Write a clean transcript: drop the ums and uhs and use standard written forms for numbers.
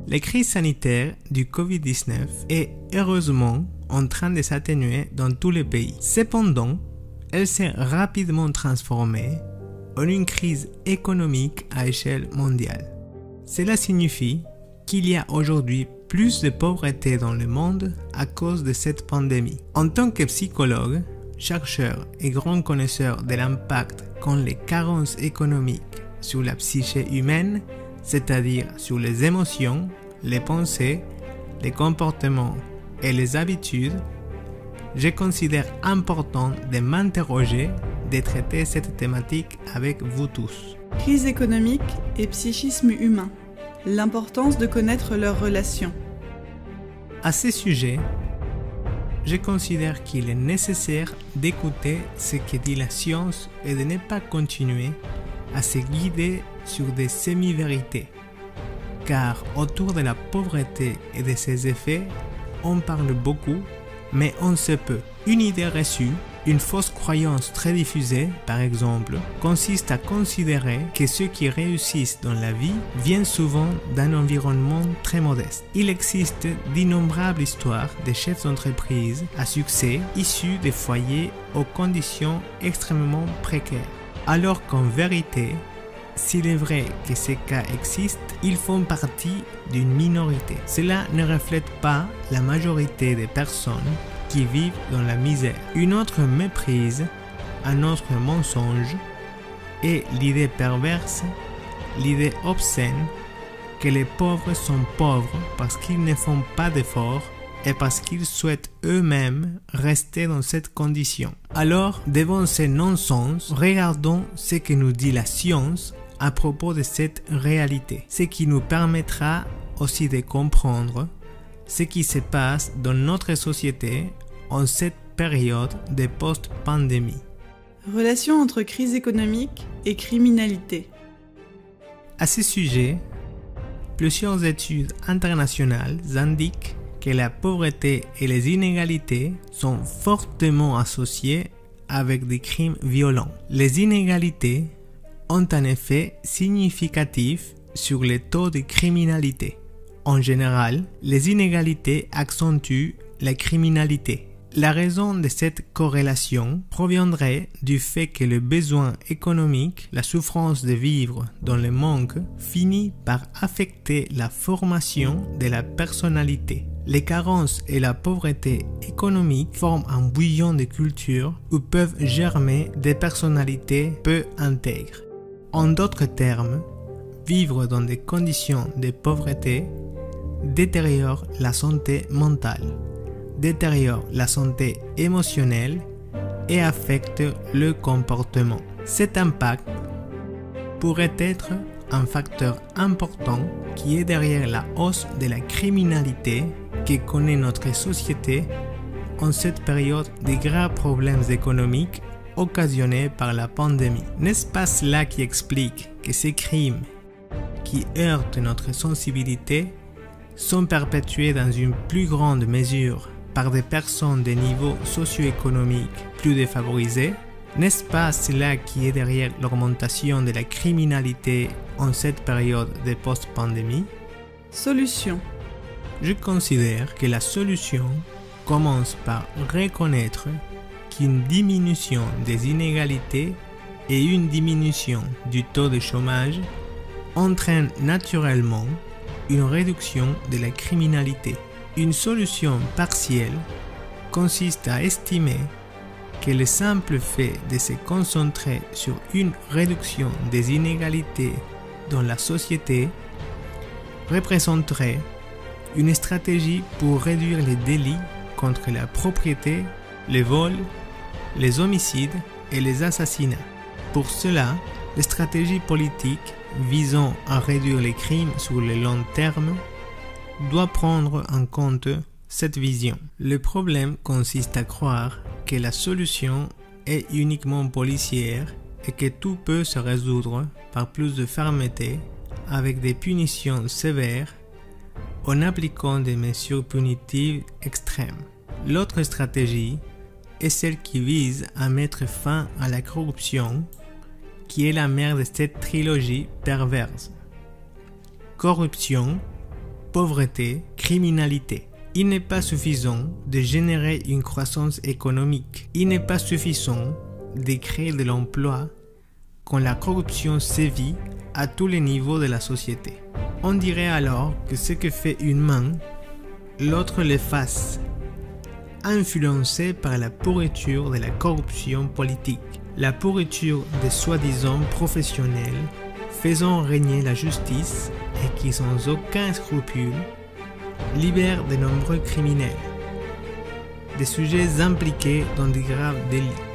La crise sanitaire du Covid-19 est heureusement en train de s'atténuer dans tous les pays. Cependant, elle s'est rapidement transformée en une crise économique à échelle mondiale. Cela signifie qu'il y a aujourd'hui plus de pauvreté dans le monde à cause de cette pandémie. En tant que psychologue, chercheur et grand connaisseur de l'impact qu'ont les carences économiques sur la psyché humaine, c'est-à-dire sur les émotions, les pensées, les comportements et les habitudes, je considère important de m'interroger, de traiter cette thématique avec vous tous. Crise économique et psychisme humain. L'importance de connaître leurs relations. À ce sujet, je considère qu'il est nécessaire d'écouter ce que dit la science et de ne pas continuer à se guider sur des semi-vérités. Car autour de la pauvreté et de ses effets, on parle beaucoup, mais on sait peu. Une idée reçue, une fausse croyance très diffusée, par exemple, consiste à considérer que ceux qui réussissent dans la vie viennent souvent d'un environnement très modeste. Il existe d'innombrables histoires de chefs d'entreprise à succès issus de foyers aux conditions extrêmement précaires. Alors qu'en vérité, s'il est vrai que ces cas existent, ils font partie d'une minorité. Cela ne reflète pas la majorité des personnes qui vivent dans la misère. Une autre méprise, un autre mensonge est l'idée perverse, l'idée obscène que les pauvres sont pauvres parce qu'ils ne font pas d'efforts et parce qu'ils souhaitent eux-mêmes rester dans cette condition. Alors, devant ces non-sens, regardons ce que nous dit la science à propos de cette réalité, ce qui nous permettra aussi de comprendre ce qui se passe dans notre société en cette période de post-pandémie. Relation entre crise économique et criminalité. À ce sujet, plusieurs études internationales indiquent que la pauvreté et les inégalités sont fortement associées avec des crimes violents. Les inégalités ont un effet significatif sur les taux de criminalité. En général, les inégalités accentuent la criminalité. La raison de cette corrélation proviendrait du fait que le besoin économique, la souffrance de vivre dans le manque, finit par affecter la formation de la personnalité. Les carences et la pauvreté économique forment un bouillon de culture où peuvent germer des personnalités peu intègres. En d'autres termes, vivre dans des conditions de pauvreté détériore la santé mentale, détériore la santé émotionnelle et affecte le comportement. Cet impact pourrait être un facteur important qui est derrière la hausse de la criminalité que connaît notre société en cette période de graves problèmes économiques occasionnés par la pandémie. N'est-ce pas cela qui explique que ces crimes qui heurtent notre sensibilité sont perpétués dans une plus grande mesure par des personnes de niveau socio-économique plus défavorisés? N'est-ce pas cela qui est derrière l'augmentation de la criminalité en cette période de post-pandémie? Solution. Je considère que la solution commence par reconnaître qu'une diminution des inégalités et une diminution du taux de chômage entraînent naturellement une réduction de la criminalité. Une solution partielle consiste à estimer que le simple fait de se concentrer sur une réduction des inégalités dans la société représenterait une stratégie pour réduire les délits contre la propriété, les vols, les homicides et les assassinats. Pour cela, les stratégies politiques visant à réduire les crimes sur le long terme doivent prendre en compte cette vision. Le problème consiste à croire que la solution est uniquement policière et que tout peut se résoudre par plus de fermeté avec des punitions sévères en appliquant des mesures punitives extrêmes. L'autre stratégie est celle qui vise à mettre fin à la corruption, qui est la mère de cette trilogie perverse. Corruption, pauvreté, criminalité. Il n'est pas suffisant de générer une croissance économique. Il n'est pas suffisant de créer de l'emploi quand la corruption sévit à tous les niveaux de la société. On dirait alors que ce que fait une main, l'autre l'efface, influencé par la pourriture de la corruption politique, la pourriture des soi-disant professionnels faisant régner la justice et qui sans aucun scrupule libèrent de nombreux criminels, des sujets impliqués dans de graves délits.